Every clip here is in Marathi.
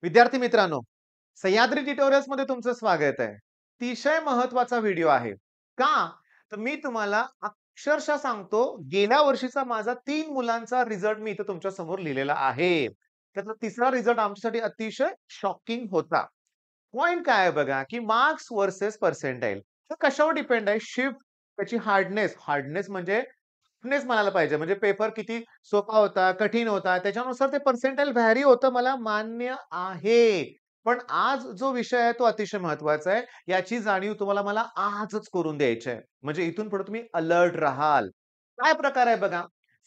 विद्यार्थी मित्रांनो, सह्याद्री ट्युटोरियल्स मध्ये तुमचं स्वागत आहे. अतिशय महत्वाचा व्हिडिओ आहे. का? तर मी तुम्हाला अक्षरशः सांगतो, गेल्या वर्षीचा माझा 3 मुलांचा रिझल्ट मी इथे तुमच्या समोर लिहिलेला आहे. त्यातला तिसरा रिझल्ट आमच्यासाठी अतिशय शॉकिंग होता. पॉइंट काय आहे बघा, की मार्क्स व्हर्सेस पर्सेंटाइल. हे कशावर डिपेंड आहे? शिफ्ट, त्याची हार्डनेस, हार्डनेस म्हणजे टफनेस म्हणायला पाहिजे. म्हणजे पेपर किती सोपा होता, कठीण होता, त्याच्यानुसार ते पर्सेंटाइल व्हॅरी होतं, मला मान्य आहे. पण आज जो विषय आहे तो अतिशय महत्वाचा आहे. याची जाणीव तुम्हाला मला आजच करून द्यायची आहे. म्हणजे इथून पुढे तुम्ही अलर्ट राहाल. काय प्रकार आहे बघा,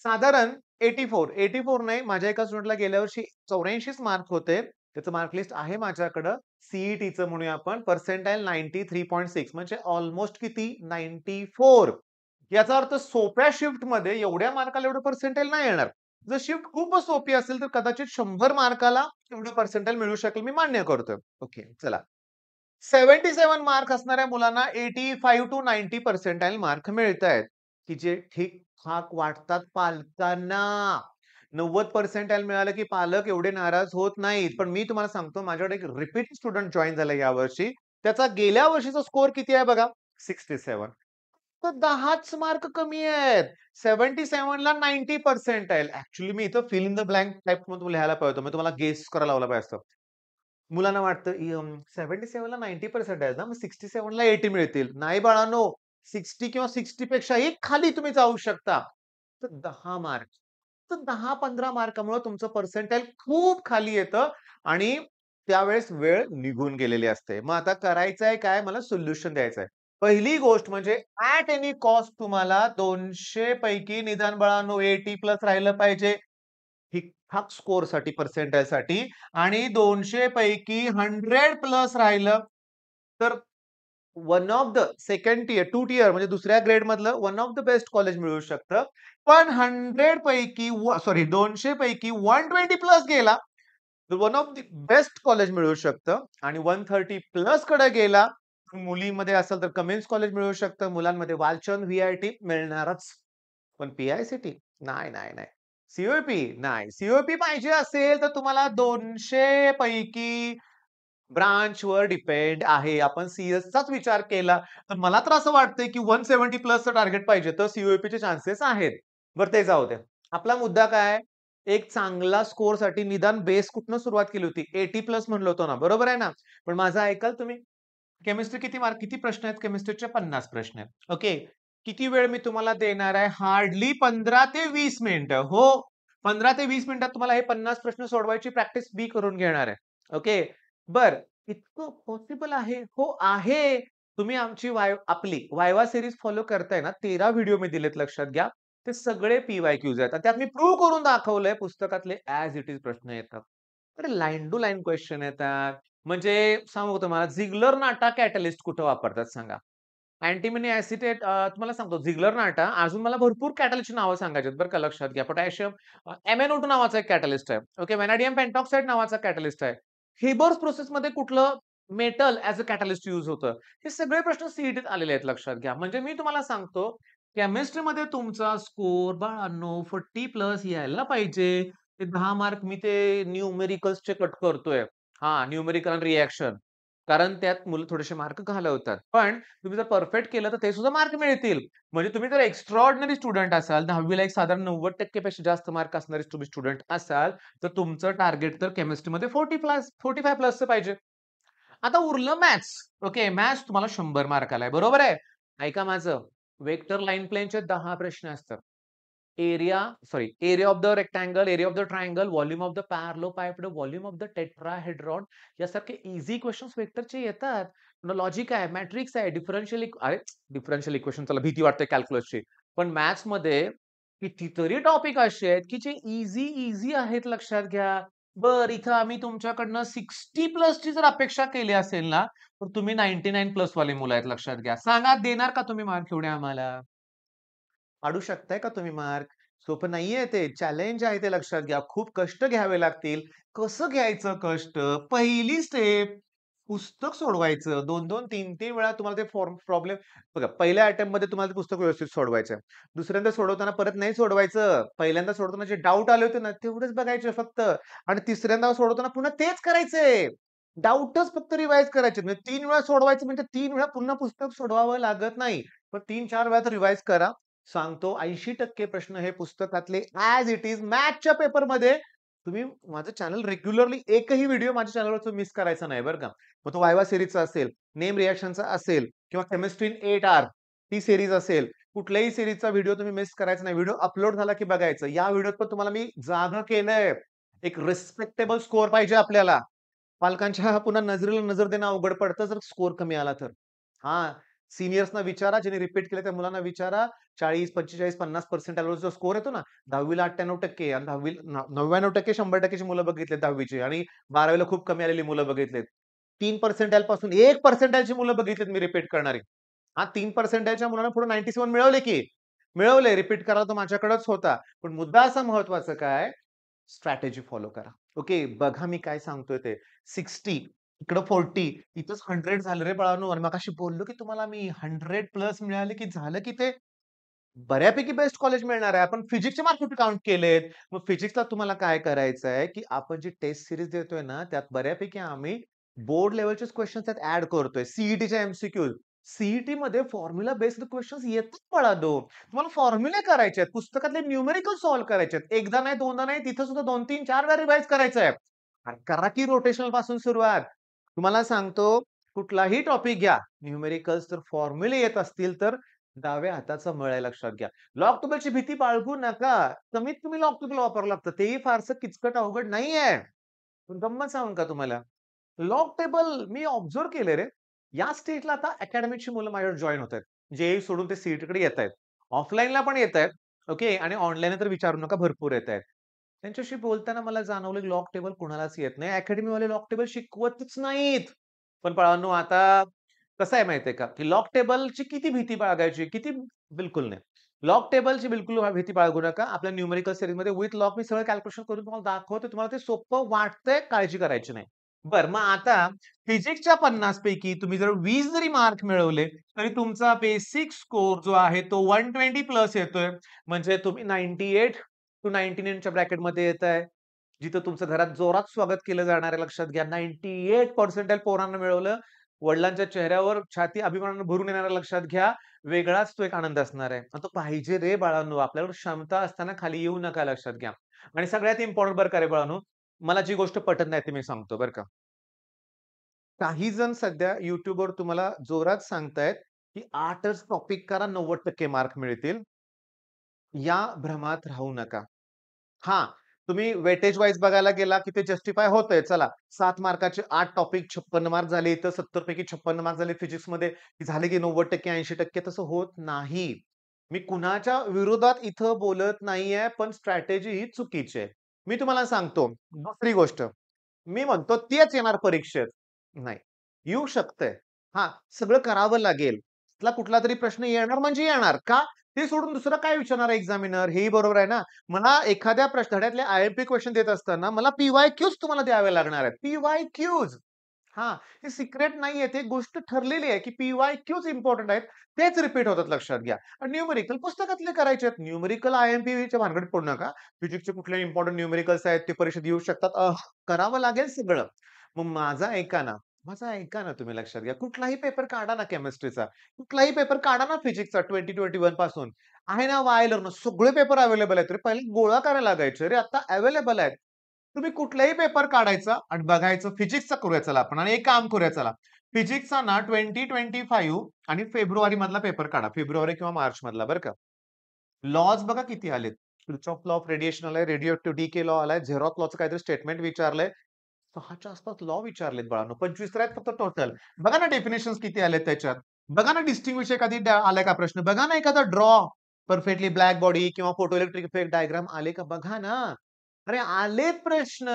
साधारण 84 नाही, माझ्या एका स्टुडंटला गेल्या वर्षी 84च मार्क होते. त्याचं मार्क लिस्ट आहे माझ्याकडं. सीईटीचं म्हणूया आपण, पर्सेंटाइल 93.6 म्हणजे ऑलमोस्ट किती 94. याचा अर्थ सोप्या शिफ्टमध्ये एवढ्या मार्काला एवढं पर्सेंटाइल नाही येणार. जर शिफ्ट खूपच सोपी असेल तर कदाचित 100 मार्काला एवढं पर्सेंटाइल मिळू शकेल, मी मान्य करतोय. ओके, चला. 77 मार्क असणाऱ्या मुलांना 85 टू 90 पर्सेंटाइल मार्क मिळतायत, की जे ठीक-ठाक वाटतात पालकांना. 90 पर्सेंटाइल मिळालं की पालक एवढे नाराज होत नाहीत. पण मी तुम्हाला सांगतो, माझ्याकडे एक रिपीट स्टुडंट जॉइन झाला यावर्षी. त्याचा गेल्या वर्षीचा स्कोर किती आहे बघा, 67. तर 10च मार्क कमी आहेत. 77 ला 90 पर्सेंटाइल. ॲक्चुअली मी इथं फिल इन द ब्लँक टाइपमध्ये लिहायला पाहिजे होतं. मी तुम्हाला गेस करायला लावलं पाहिजे असतं. मुलांना वाटतं 77 ला 90 पर्सेंटाइल ना, मग 67 ला 80 मिळतील. नाही बाळांनो, 60 किंवा 60 पेक्षाही खाली तुम्ही जाऊ शकता. तर 10 मार्क. तर 10-15 मार्कामुळे तुमचं पर्सेंटाइल खूप खाली येतं आणि त्यावेळेस वेळ निघून गेलेली असते. मग आता करायचंय काय? मला सोल्युशन द्यायचंय. पहिली गोष्ट म्हणजे ॲट एनी कॉस्ट तुम्हाला 200 पैकी निदान बाळांनो 80 प्लस राहिलं पाहिजे. ठीक-ठाक स्कोरसाठी, पर्सेंटाइलसाठी. आणि 200 पैकी 100 प्लस राहिलं, तर one of the second tier, 2 tier म्हणजे दुसऱ्या ग्रेड मधलं one of the best college मिळू शकतं. पण 100 पैकी 200 पैकी 120 प्लस गेला, तर one of the best college मिळू शकतं. आणि 130 प्लस कडे गेला, मुलीमध्ये असेल तर कमेन्स कॉलेज मिळू शकतं, मुलांमध्ये वालचंद व्ही-आय-टी मिळणारच. पण पी-आय-सी-टी नाही, नाही, नाही. सी-ओ-पी नाही. सी-ओ-पी पाहिजे असेल तर तुम्हाला 200 पैकी ब्रांचवर डिपेंड आहे. आपण सी-एसचाच विचार केला, तर मला तर असं वाटतंय की 170 प्लसचं टार्गेट पाहिजे, तर सी-ओ-पीचे चान्सेस आहेत. बरं ते जाऊ द्या. आपला मुद्दा काय आहे? एक चांगला स्कोरसाठी निदान बेस कुठनं सुरुवात केली होती? 80 प्लस म्हणलो होतो ना, बरोबर आहे ना? पण माझं ऐकाल तुम्ही? केमिस्ट्री किती मार्क, किती प्रश्न आहेत केमिस्ट्रीचे? 50 प्रश्न आहेत. ओके. किती वेळ मी तुम्हाला देणार आहे? हार्डली 15 ते 20 मिनिटं. हो, 15 ते 20 मिनिटात तुम्हाला हे 50 प्रश्न सोडवायची प्रॅक्टिस मी करून घेणार आहे. ओके. बरं, इतकं पॉसिबल आहे? हो, आहे. तुम्ही आमची आपली वायवा सीरीज फॉलो करताय ना, 13 व्हिडिओ मी दिलेत लक्षात घ्या. ते सगळे पी-वाय-क्यूज आहेत. आणि त्यात मी प्रूव्ह करून दाखवलंय पुस्तकातले ॲज इट इज प्रश्न येतात. अरे लाईन टू लाईन क्वेश्चन येतात. म्हणजे सांगू तुम्हाला, झिग्लर नाटा कॅटलिस्ट कुठं वापरतात सांगा? अँटिमनी ॲसिटेट, तुम्हाला सांगतो झिग्लर नाटा, अजून मला भरपूर कॅटलिस्टची नावं सांगायची आहेत बरं का, लक्षात घ्या. पोटॅशियम, MnO2 नावाचा एक कॅटलिस्ट आहे. ओके, व्हॅनॅडियम पेंटॉक्साइड नावाचा कॅटलिस्ट आहे. हेबर्स प्रोसेसमध्ये कुठलं metal as a catalyst use होतं. हे सगळे प्रश्न सीईटीत आलेले आहेत, लक्षात घ्या. म्हणजे मी तुम्हाला सांगतो, केमिस्ट्रीमध्ये तुमचा स्कोर बाळांनो 40 प्लस यायला पाहिजे. ते 10 मार्क मी ते न्यूमेरिकल्सचे कट करतोय. हां, न्यूमेरिकल आणि रिएक्शन. कारण त्यात मुलं थोडेसे मार्क घालवतात. पण तुम्ही जर परफेक्ट केलं तर ते सुद्धा मार्क मिळतील. म्हणजे तुम्ही जर एक्स्ट्राऑर्डिनरी स्टुडंट असाल, 10वी ला एक साधारण 90% पेक्षा जास्त मार्क असणारे तुम्ही स्टुडंट असाल, तर तुमचं टार्गेट तर केमिस्ट्रीमध्ये 40 प्लस 45 प्लसचं पाहिजे. आता उरलं मॅथ्स. ओके, मॅथ्स तुम्हाला 100 मार्काला आहे. बरोबर आहे? ऐका माझं. वेक्टर लाईन प्लेनचे 10 प्रश्न असतात. Area area of the rectangle, area of the triangle, volume of the parallelepiped, volume of the tetrahedron, यासारखे ईझी क्वेशन्स वेक्टरचे येतात. लॉजिक आहे, मॅट्रिक्स आहे, डिफरन्शियल इक्वेशन चला भीती वाटते कॅल्क्युलसची. पण मॅथ्समध्ये कितीतरी टॉपिक असे आहेत, की जे ईझी आहेत, लक्षात घ्या. बरं, इथं आम्ही तुमच्याकडनं 60 प्लसची जर अपेक्षा केली असेल ना, तर तुम्ही 99 प्लस वाले मुलं आहेत, लक्षात घ्या. सांगा, देणार का तुम्ही मार्क एवढे आम्हाला? पाडू शकताय का तुम्ही मार्क? सोपं नाहीये ते. चॅलेंज आहे ते, लक्षात घ्या. खूप कष्ट घ्यावे लागतील. कसं घ्यायचं कष्ट? पहिली स्टेप, पुस्तक सोडवायचं. 2-2, 3-3 वेळा तुम्हाला ते प्रॉब्लेम बघा पहिल्या अटेम्प्टमध्ये तुम्हाला ते पुस्तक व्यवस्थित सोडवायचं आहे. दुसऱ्यांदा सोडवताना परत नाही सोडवायचं. पहिल्यांदा सोडवताना जे डाउट आले होते ना, तेवढेच बघायचे फक्त आणि तिसऱ्यांदा सोडवताना पुन्हा तेच करायचंय. डाउटच फक्त रिवाईज करायचे. म्हणजे 3 वेळा सोडवायचं म्हणजे 3 वेळा पुन्हा पुस्तक सोडवावं लागत नाही. पण 3-4 वेळा तर रिवाईज करा. सांगतो 80% प्रश्न हे पुस्तकातले ॲज इट इज मॅथ्सच्या पेपरमध्ये तुम्ही माझं चॅनल रेग्युलरली एकही व्हिडिओ माझ्या चॅनलवर मिस करायचा नाही बरं का. मग तो वायवा सीरीजचा असेल, नेम रिएक्शनचा असेल किंवा केमिस्ट्री इन 8 आर ती सीरीज असेल. कुठल्याही सीरीजचा व्हिडिओ तुम्ही मिस करायचा नाही. व्हिडिओ अपलोड झाला की बघायचं. या व्हिडिओत पण तुम्हाला मी जागा केलंय. एक रिस्पेक्टेबल स्कोर पाहिजे आपल्याला. पालकांच्या पुन्हा नजरेला नजर देणं अवघड पडतं जर स्कोर कमी आला तर. हां, सीनियर्सना विचारा, ज्यांनी रिपीट केलं त्या मुलांना विचारा. 40, 45, 50% आल्यावर जो स्कोर येतो ना, 10वी ला 98% आणि 10वी 99% 100% ची मुलं बघितलेत 10वी आणि 12वी खूप कमी आलेली मुलं बघितलेत. 3 पर्सेंटाइल पासून 1 पर्सेंटाइलची मुलं बघितलीत मी रिपीट करणारी. हां, 3 पर्सेंटाइलच्या मुलांना पुढे 97 मिळवले की. मिळवले. रिपीट करायला तर माझ्याकडेच होता. पण मुद्दा असा महत्वाचा काय, स्ट्रॅटेजी फॉलो करा. ओके, बघा मी काय सांगतोय ते. 60 इकडं 40 इथंच 100 झालं रे बाळांनो आणि मगाशी बोललो की तुम्हाला मी 100 प्लस मिळाले की झालं की ते बऱ्यापैकी बेस्ट कॉलेज मिळणार आहे. आपण फिजिक्सचे मार्क कुठे काउंट केलेत. मग फिजिक्सला तुम्हाला काय करायचं आहे, की आपण जी टेस्ट सीरीज देतोय ना, त्यात बऱ्यापैकी आम्ही बोर्ड लेव्हलचेच क्वेशन्स त्यात ॲड करतोय. सीईटीच्या एम-सी-क्यूज. सीईटीमध्ये फॉर्म्युला बेस्ड क्वेशन्स येतात बाळांनो. तुम्हाला फॉर्म्युले करायचे आहेत. पुस्तकातले न्यूमेरिकल सॉल्व्ह करायचे आहेत. एकदा नाही, दोनदा नाही, तिथं सुद्धा 2, 3, 4 वेळा रिवाईज करायचं आहे. आणि करा की रोटेशनल पासून सुरुवात. तुम्हाला सांगतो कुठलाही टॉपिक घ्या. न्यूमेरिकल्स जर फॉर्म्युले येत असतील तर डाव्या हाताचा मळ आहे लक्षात घ्या. लॉग टेबलची भीती बाळगू नका. कमीत कमी लॉग टेबल वापरावं लागतं. तेही फारसं किचकट अवघड नाहीये. पण गंमत सांगू का तुम्हाला? लॉग टेबल मी ऑब्झर्व्ह केले रे. या स्टेजला आता अकॅडमीची मुलं माझ्याकडे जॉइन होतायत. जे सोडून ते सीईटीकडे येतायत. ऑफलाईनला पण येतायत. ओके आणि ऑनलाईन तर विचारू नका भरपूर येतायत. त्यांच्याशी बोलताना मला जाणवलं लॉग टेबल कुणालाच येत नाही. अकॅडमीवाले लॉग टेबल शिकवतच नाहीत. पण बाळांनो आता कसं आहे माहिती का, की लॉग टेबलची किती भीती बाळगायची? किती बिलकुल नाही. लॉग टेबलची बिलकुल भीती बाळगू नका. आपल्या न्यूमेरिकल सीरीजमध्ये विथ लॉग मी सगळं कॅल्क्युलेशन करून तुम्हाला दाखवतो. तुम्हाला ते सोपं वाटतंय, काळजी करायची नाही. बरं, मग आता फिजिक्सच्या 50 पैकी तुम्ही जर 20 जरी मार्क मिळवले, तरी तुमचा बेसिक स्कोर जो आहे तो 120 प्लस येतोय. म्हणजे तुम्ही 98 टू 99 च्या ब्रॅकेटमध्ये येताय. जिथं तुमचं घरात जोरात स्वागत केलं जाणार आहे लक्षात घ्या. 98 पर्सेंटाइल पोरांना मिळवलं. वडिलांच्या चेहऱ्यावर छाती अभिमानाने भरून येणार लक्षात घ्या. वेगळाच तो एक आनंद असणार आहे. आणि तो पाहिजे रे बाळांनो. आपल्याकडे क्षमता असताना खाली येऊ नका लक्षात घ्या. आणि सगळ्यात इम्पोर्टंट बरं का रे बाळांनो, मला जी गोष्ट पटत नाही ती मी सांगतो बरं का. काही जण सध्या YouTubeवर तुम्हाला जोरात सांगतायत, की 8च टॉपिक करा 90% मार्क मिळतील. या भ्रमात राहू नका. हां, तुम्ही वेटेज वाईज बघायला गेला, की ते जस्टिफाय होतंय. चला 7 मार्काचे 8 टॉपिक 56 मार्क झाले. इथं 70 पैकी 56 मार्क झाले फिजिक्समध्ये. झाले की 90% 80% तसं होत नाही. मी कुणाच्या विरोधात इथं बोलत नाहीये, पण स्ट्रॅटेजी ही चुकीची आहे. मी तुम्हाला सांगतो, दुसरी गोष्ट मी म्हणतो तेच येणार परीक्षेत. नाही, येऊ शकतंय. हां, सगळं करावं लागेल. त्यातला कुठलातरी प्रश्न येणार म्हणजे येणार. का? ते सोडून दुसरं काय विचारणार एक्झामिनर? हेही बरोबर आहे ना. मला एखाद्या धड्यातले आय-एम-पी क्वेशन देत असताना मला पी-वाय-क्यूज तुम्हाला द्यावे लागणार आहेत. पी-वाय-क्यूज. हां, हे सिक्रेट नाहीये. ते गोष्ट ठरलेली आहे, की पी-वाय-क्यूज इम्पोर्टंट आहेत. तेच रिपीट होतात लक्षात घ्या. आणि न्यूमेरिकल पुस्तकातले करायचे आहेत. न्यूमेरिकल आय-एम-पीच्या भानगडीत पडू नका. फिजिक्सचे कुठले इम्पोर्टंट न्यूमेरिकल्स आहेत ते परीक्षेत येऊ शकतात. करावं लागेल सगळं. मग माझं ऐका ना तुम्ही लक्षात घ्या. कुठलाही पेपर काढा ना केमिस्ट्रीचा. कुठलाही पेपर काढा ना फिजिक्सचा 2021 पासून. आहे ना वाय लर्नर सगळे पेपर अवेलेबल आहेत रे. पहिले गोळा करायला लागायचे रे. आता अवेलेबल आहेत. तुम्ही कुठलाही पेपर काढायचा आणि बघायचं फिजिक्सचा करूया चला आपण आणि एक काम करूया चला. फिजिक्सचा ना 2025 आणि फेब्रुवारी मधला पेपर काढा. फेब्रुवारी किंवा मार्च मधला बरं का. लॉज बघा किती आलेत. किर्चॉफ लॉ ऑफ रेडिएशन आलाय, रेडिओएक्टिव्ह डिके लॉ आलाय, झेरॉक लॉचं काहीतरी स्टेटमेंट विचारलंय. 6च्या आसपास लॉ विचारलेत बाळांनो. 25 तर आहेत फक्त टोटल. बघा ना डेफिनेशन्स किती आलेत त्याच्यात. बघा ना डिस्टिंग्विश एखादी आलाय का प्रश्न. बघा ना एखादा ड्रॉ परफेक्टली ब्लॅक बॉडी किंवा फोटो इलेक्ट्रिक इफेक्ट डायग्राम आले का बघा ना. अरे आलेत प्रश्न.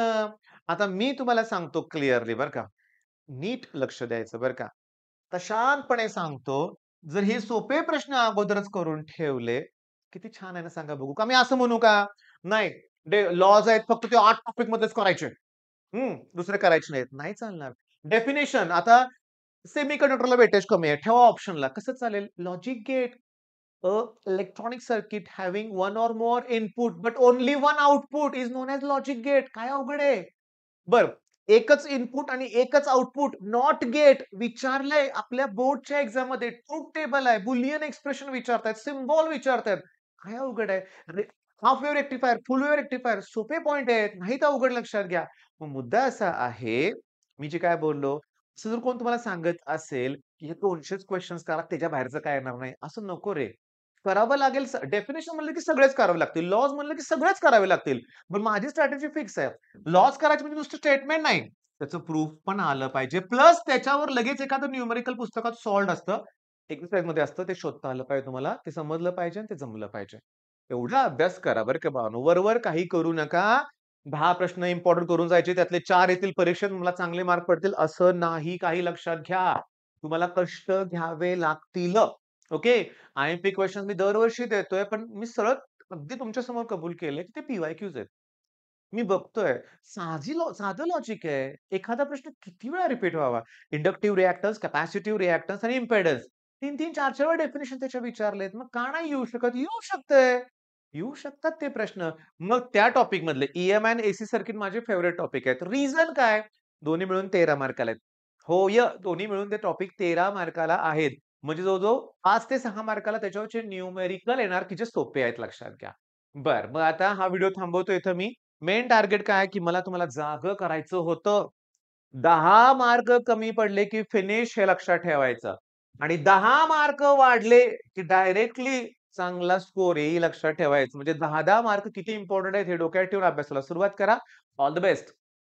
आता मी तुम्हाला सांगतो क्लिअरली बरं का. नीट लक्ष द्यायचं बरं का. तर शांतपणे सांगतो, जर हे सोपे प्रश्न अगोदरच करून ठेवले, किती छान आहे ना सांगा बघू. का मी असं म्हणू का? नाही, लॉज आहेत फक्त ते 8 टॉपिक मध्येच करायचे. दुसरे करायचे नाहीत. नाही चालणार. डेफिनेशन आता सेमीकंडक्टरला वेटेज कमी आहे. ठेवा ऑप्शनला. कसं चालेल? Logic gate, a electronic circuit having one or more input but only one output is known as logic gate. काय अवघड आहे? बरं. एकच इनपुट आणि एकच आउटपुट नॉट गेट विचारलंय आपल्या बोर्डच्या एक्झाममध्ये. ट्रुथ टेबल आहे, बुलियन एक्सप्रेशन विचारतायत, सिम्बॉल विचारतायत. काय अवघड आहे? हाल्फ वेव्ह रेक्टिफायर, फुल वेव्ह रेक्टिफायर सोपे पॉइंट आहेत. नाहीत अवघड लक्षात घ्या. मग मुद्दा असा आहे, मी जे काय बोललो, असं जर कोण तुम्हाला सांगत असेल, की हे 200च क्वेशन्स करा, त्याच्या बाहेरचं काय येणार नाही. असं नको रे. करावं लागेल. डेफिनेशन म्हणलं की सगळेच करावे लागतील. लॉज म्हणलं की सगळेच करावे लागतील. पण माझी स्ट्रॅटेजी फिक्स आहे. लॉस करायचे म्हणजे नुसतं स्टेटमेंट नाही. त्याचं प्रूफ पण आलं पाहिजे. प्लस त्याच्यावर लगेच एखादं न्यूमेरिकल पुस्तकात सॉल्व्ड असतं. एक्सरसाइजमध्ये असतं. ते शोधता आलं पाहिजे तुम्हाला. ते समजलं पाहिजे आणि ते जमलं पाहिजे. एवढा अभ्यास करा बरं का बाळांनो. वर काही करू नका. 10 प्रश्न इम्पोर्टंट करून जायचे. त्यातले 4 येतील परीक्षेत. मला चांगले मार्क पडतील असं नाही. काही लक्षात घ्या. तुम्हाला कष्ट घ्यावे लागतील. ओके. आय-एम-पी क्वेशन्स मी दरवर्षी देतोय. पण मी सरळ अगदी तुमच्या समोर कबूल केलंय, की ते पी-वाय-क्यूज आहेत. मी बघतोय. साधं लॉजिक आहे. एखादा प्रश्न किती वेळा रिपीट व्हावा? इंडक्टिव्ह रिएक्टन्स, कॅपॅसिटिव्ह रिएक्टन्स आणि इम्पेडन्स. 3-3, 4-4 वेळा डेफिनिशन त्याच्या विचारलेत. मग का नाही येऊ शकत? येऊ शकतंय. येऊ शकतात ते प्रश्न. मग त्या टॉपिक मधले ई-एम-आय आणि एसी सर्किट माझे फेव्हरेट टॉपिक आहेत. रिझन काय? दोन्ही मिळून 13 मार्काला आहेत. होय, दोन्ही मिळून ते टॉपिक 13 मार्काला आहेत. म्हणजे जवळ-जवळ 5 ते 6 मार्काला त्याच्यावरचे न्यूमेरिकल येणार, की जे सोपे आहेत लक्षात घ्या. बरं, मग आता हा व्हिडिओ थांबवतो इथं मी. मेन टार्गेट काय की मला तुम्हाला जागं करायचं होतं. 10 मार्क कमी पडले की फिनिश हे लक्षात ठेवायचं. आणि 10 मार्क वाढले की डायरेक्टली चांगला स्कोर हेही लक्षात ठेवायचं. म्हणजे 10-10 मार्क किती इम्पोर्टंट आहेत हे डोक्यात ठेवून अभ्यासाला सुरुवात करा. All the best.